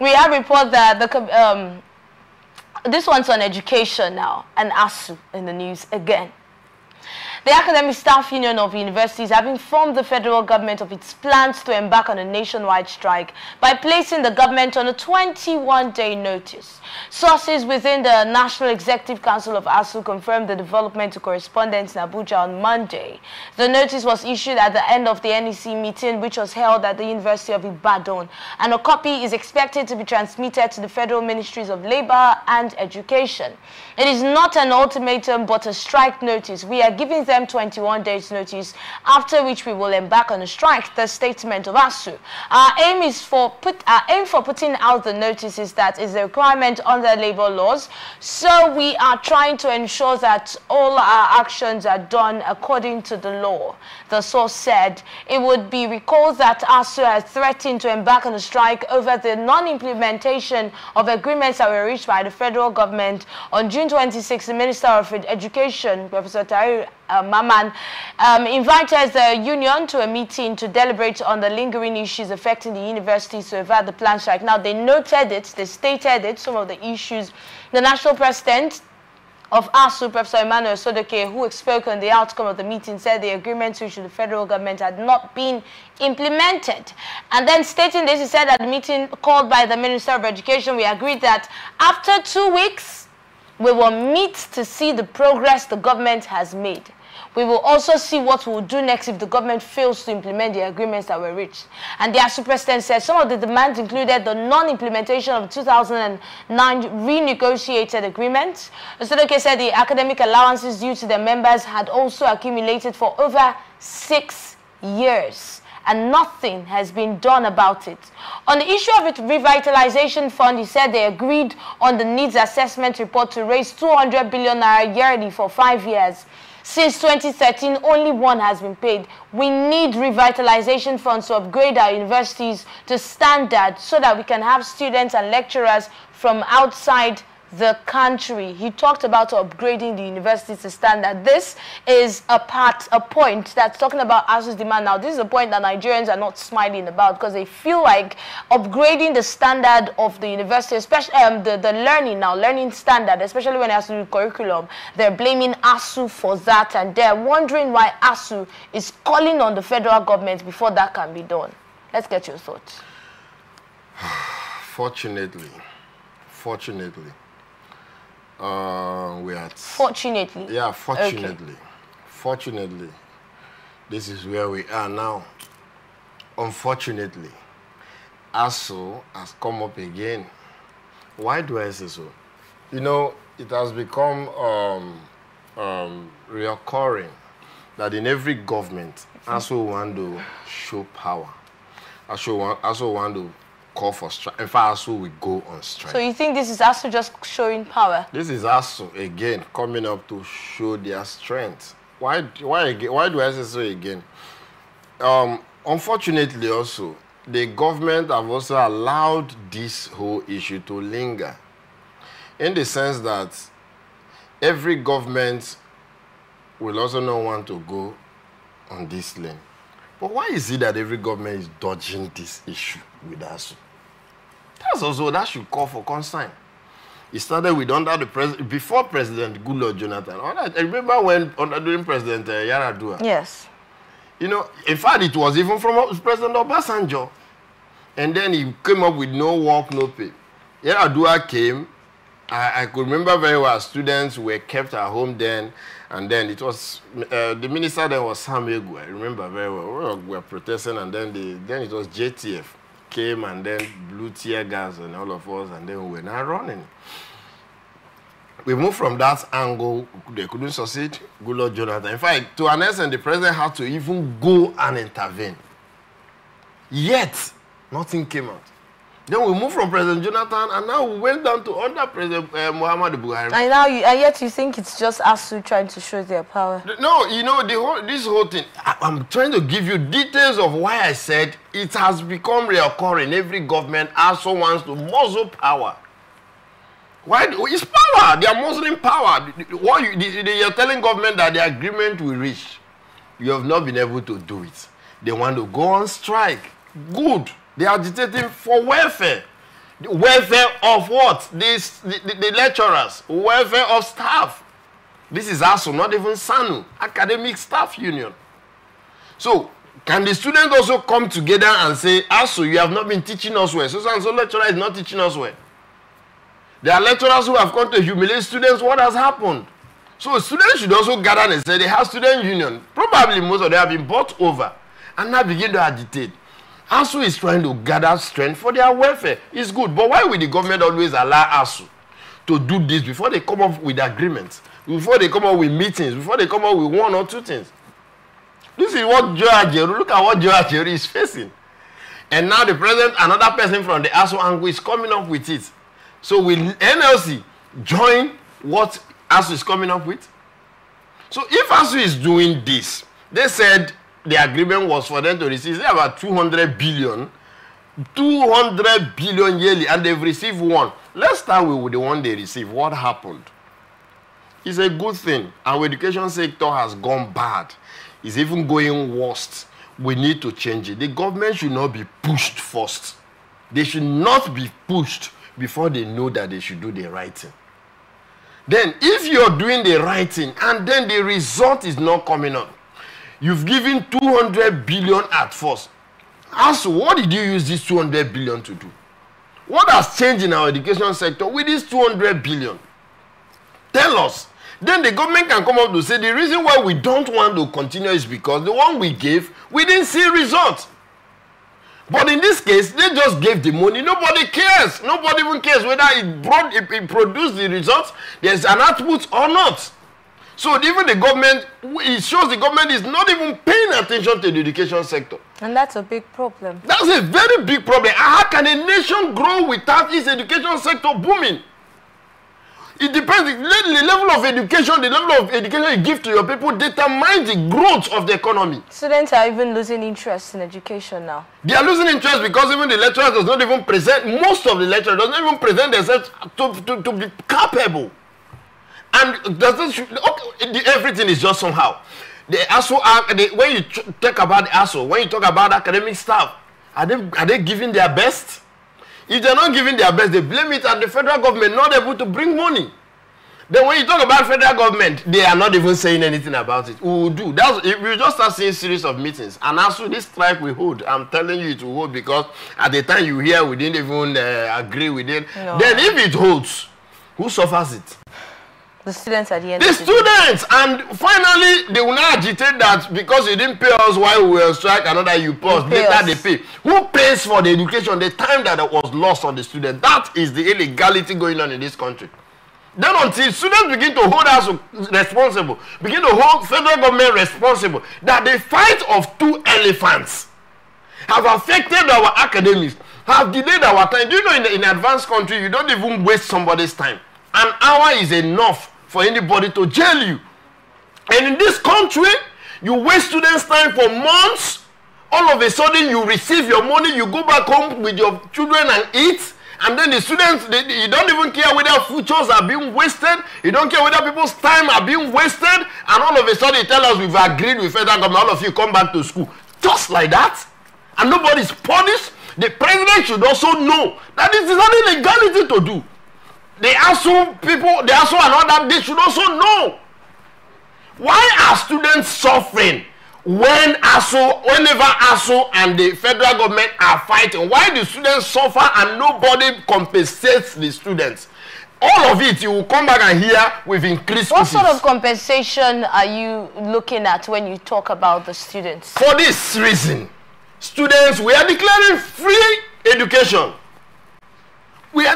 We have report that this one's on education now, and ASUU in the news again. The Academic Staff Union of Universities have informed the federal government of its plans to embark on a nationwide strike by placing the government on a 21-day notice. Sources within the National Executive Council of ASUU confirmed the development to correspondents in Abuja on Monday. The notice was issued at the end of the NEC meeting, which was held at the University of Ibadan, and a copy is expected to be transmitted to the Federal Ministries of Labor and Education. It is not an ultimatum but a strike notice. We are giving them 21 days notice, after which we will embark on a strike, the statement of ASUU. Our aim for putting out the notice is that is a requirement under labor laws, so we are trying to ensure that all our actions are done according to the law, the source said. It would be recalled that ASUU has threatened to embark on a strike over the non-implementation of agreements that were reached by the federal government. On June 26, the Minister of Education, Professor Tahir Maman, invited the union to a meeting to deliberate on the lingering issues affecting the universities to avert the planned strike. Now, they noted it, they stated it, some of the issues. The national president of ASUU, Professor Emmanuel Sodoke, who spoke on the outcome of the meeting, said the agreements reached with the federal government had not been implemented. And then stating this, he said at the meeting called by the Minister of Education, we agreed that after 2 weeks, we will meet to see the progress the government has made. We will also see what we'll do next if the government fails to implement the agreements that were reached. And the ASUU president said some of the demands included the non-implementation of 2009 renegotiated agreements. Sodoke said the academic allowances due to the members had also accumulated for over 6 years, and nothing has been done about it. On the issue of the revitalization fund, he said they agreed on the needs assessment report to raise 200 billion naira yearly for 5 years. Since 2013, only one has been paid. We need revitalization funds to upgrade our universities to standard so that we can have students and lecturers from outside the country. He talked about upgrading the university to standard. This is a point that's talking about ASUU's demand. Now, this is a point that Nigerians are not smiling about, because they feel like upgrading the standard of the university, especially the learning standard, especially when it has to do with curriculum, they're blaming ASUU for that, and they're wondering why ASUU is calling on the federal government before that can be done. Let's get your thoughts. Fortunately, we are... Fortunately? Yeah, fortunately. Okay. Fortunately, this is where we are now. Unfortunately, ASUU has come up again. Why do I say so? You know, it has become reoccurring that in every government, ASUU want to show power. ASUU want to call for strike. In fact, ASUU will go on strike. So you think this is ASUU just showing power? This is ASUU again coming up to show their strength. Why do I say so again? Unfortunately, also, the government have also allowed this whole issue to linger, in the sense that every government will also not want to go on this lane. But why is it that every government is dodging this issue with ASUU? That should call for concern. It started with before President Goodluck Jonathan. I remember when during President Yaradua. Yes. You know, in fact, it was even from President Obasanjo. And then he came up with no work, no pay. Yaradua came. I could remember very well, students were kept at home then. And then it was, the minister then was Sam Egu. I remember very well. We were protesting, and then it was JTF came and then blew tear gas on all of us, and then we were now running. We moved from that angle. They couldn't succeed. Goodluck Jonathan. In fact, to an extent, the president had to even go and intervene. Yet, nothing came out. Then we moved from President Jonathan, and now we went down to under President Muhammadu Buhari. And yet you think it's just ASUU trying to show their power? No, you know, this whole thing, I'm trying to give you details of why I said it has become reoccurring. Every government also wants to muzzle power. Why? It's power. They are muzzling power. You're telling government that the agreement we reach, you have not been able to do it. They want to go on strike. Good. They are agitating for welfare. The welfare of what? The lecturers. Welfare of staff. This is ASUU, not even SANU, Academic Staff Union. So, can the students also come together and say, ASUU, you have not been teaching us well. So lecturer is not teaching us well. There are lecturers who have come to humiliate students. What has happened? So students should also gather and say they have student union. Probably most of them have been bought over and now begin to agitate. ASUU is trying to gather strength for their welfare. It's good. But why will the government always allow ASUU to do this before they come up with agreements, before they come up with meetings, before they come up with one or two things? This is what Joe Ajeru, look at what Joe Ajeru is facing. And now the president, another person from the ASUU angle is coming up with it. So will NLC join what ASUU is coming up with? So if ASUU is doing this, they said the agreement was for them to receive about 200 billion yearly, and they've received one. Let's start with the one they received. What happened? It's a good thing. Our education sector has gone bad. It's even going worse. We need to change it. The government should not be pushed first. They should not be pushed before they know that they should do the right thing. Then, if you're doing the right thing and then the result is not coming up, you've given 200 billion at first. ASUU, what did you use this 200 billion to do? What has changed in our education sector with this 200 billion? Tell us. Then the government can come up to say the reason why we don't want to continue is because the one we gave, we didn't see results. But in this case, they just gave the money. Nobody cares. Nobody even cares whether it produced the results, there's an output or not. So even the government, it shows the government is not even paying attention to the education sector. And that's a big problem. That's a very big problem. How can a nation grow without its education sector booming? It depends. The level of education you give to your people determines the growth of the economy. Students are even losing interest in education now. They are losing interest because even the lecturers does not even present, most of the lecturers does not even present themselves to be capable. And everything is just somehow. The ASUU, when you talk about the ASUU, when you talk about academic staff, are they giving their best? If they're not giving their best, they blame it at the federal government not able to bring money. Then when you talk about federal government, they are not even saying anything about it. We will do. We just start seeing series of meetings. And also this strike we hold, I'm telling you it will hold because at the time you hear we didn't even agree with it. No. Then if it holds, who suffers it? The students at the end. The students! And finally, they will not agitate that because you didn't pay us while we were on strike, another you pay us, later they pay. Who pays for the education, the time that was lost on the student? That is the illegality going on in this country. Then until students begin to hold us responsible, begin to hold federal government responsible, that the fight of two elephants have affected our academics, have delayed our time. Do you know in advanced country, you don't even waste somebody's time. An hour is enough for anybody to jail you. And in this country, you waste students' time for months. All of a sudden, you receive your money, you go back home with your children and eat. And then the students, you don't even care whether futures are being wasted. You don't care whether people's time are being wasted. And all of a sudden, you tell us we've agreed with federal government, all of you come back to school. Just like that. And nobody's punished. The president should also know that this is not illegality to do. The ASUU people, the ASUU and all that, they should also know. Why are students suffering whenever ASUU and the federal government are fighting? Why do students suffer and nobody compensates the students? All of it, you will come back and hear we've increased. What sort of compensation are you looking at when you talk about the students? For this reason, students, we are declaring free education. We're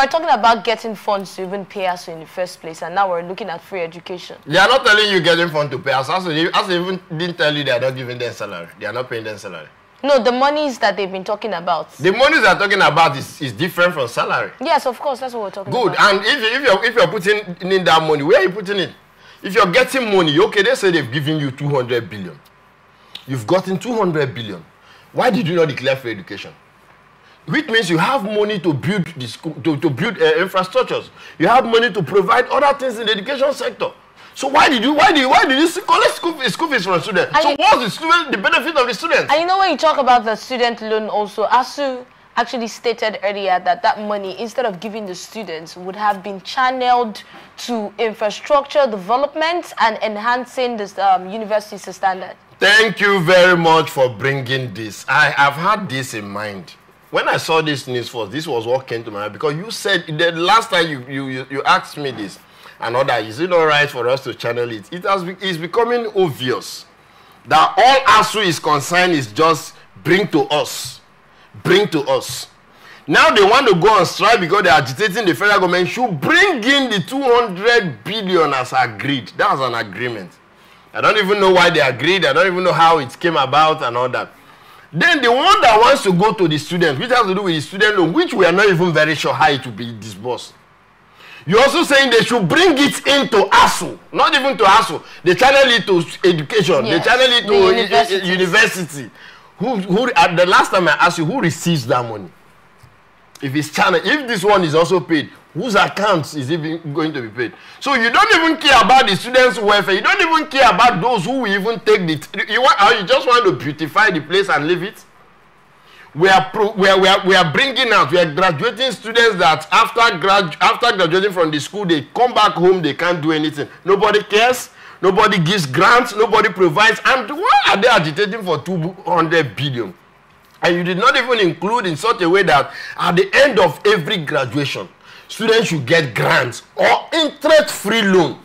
talking about getting funds to even pay us in the first place, and now we're looking at free education. They are not telling you getting funds to pay us. Also, even didn't tell you they are not giving them salary. They are not paying them salary. No, the monies that they've been talking about. The monies they're talking about is different from salary. Yes, of course, that's what we're talking about. Good, and if you're putting in that money, where are you putting it? If you're getting money, okay, they say they've given you 200 billion. You've gotten 200 billion. Why did you not declare free education? Which means you have money to build the school, to build infrastructures. You have money to provide other things in the education sector. So why did you collect school fees from students? So what's the benefit of the students? And you know when you talk about the student loan also, ASUU actually stated earlier that that money, instead of giving the students, would have been channeled to infrastructure development and enhancing the university's standard. Thank you very much for bringing this. I have had this in mind. When I saw this news first, this was what came to my mind, because you said the last time you asked me this, and other, is it all right for us to channel it? It's becoming obvious that all ASUU is concerned is just bring to us. Bring to us. Now they want to go on strike because they're agitating the federal government should bring in the 200 billion as agreed. That was an agreement. I don't even know why they agreed. I don't even know how it came about and all that. Then the one that wants to go to the students, which has to do with the student loan, which we are not even very sure how it will be disbursed. You're also saying they should bring it into ASUU, not even to ASUU. They channel it to education. Yes, they channel it to university. The last time I asked you, who receives that money? If it's channel, if this one is also paid, whose accounts is it going to be paid? So you don't even care about the students' welfare. You don't even care about those who will even take the. You just want to beautify the place and leave it. We are bringing out, we are graduating students that after graduating from the school, they come back home, they can't do anything. Nobody cares. Nobody gives grants. Nobody provides. And why are they agitating for 200 billion? And you did not even include in such a way that at the end of every graduation, students should get grants or interest-free loan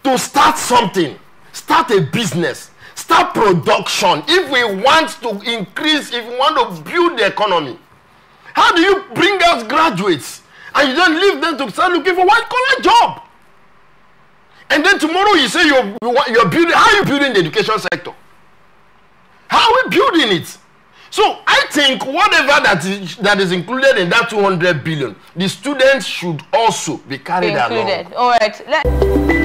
to start something, start a business, start production. If we want to increase, if we want to build the economy, how do you bring out graduates and you don't leave them to start looking for white-collar job? And then tomorrow you say you're building, how are you building the education sector? How are we building it? So I think whatever that is included in that 200 billion, the students should also be carried along. All right.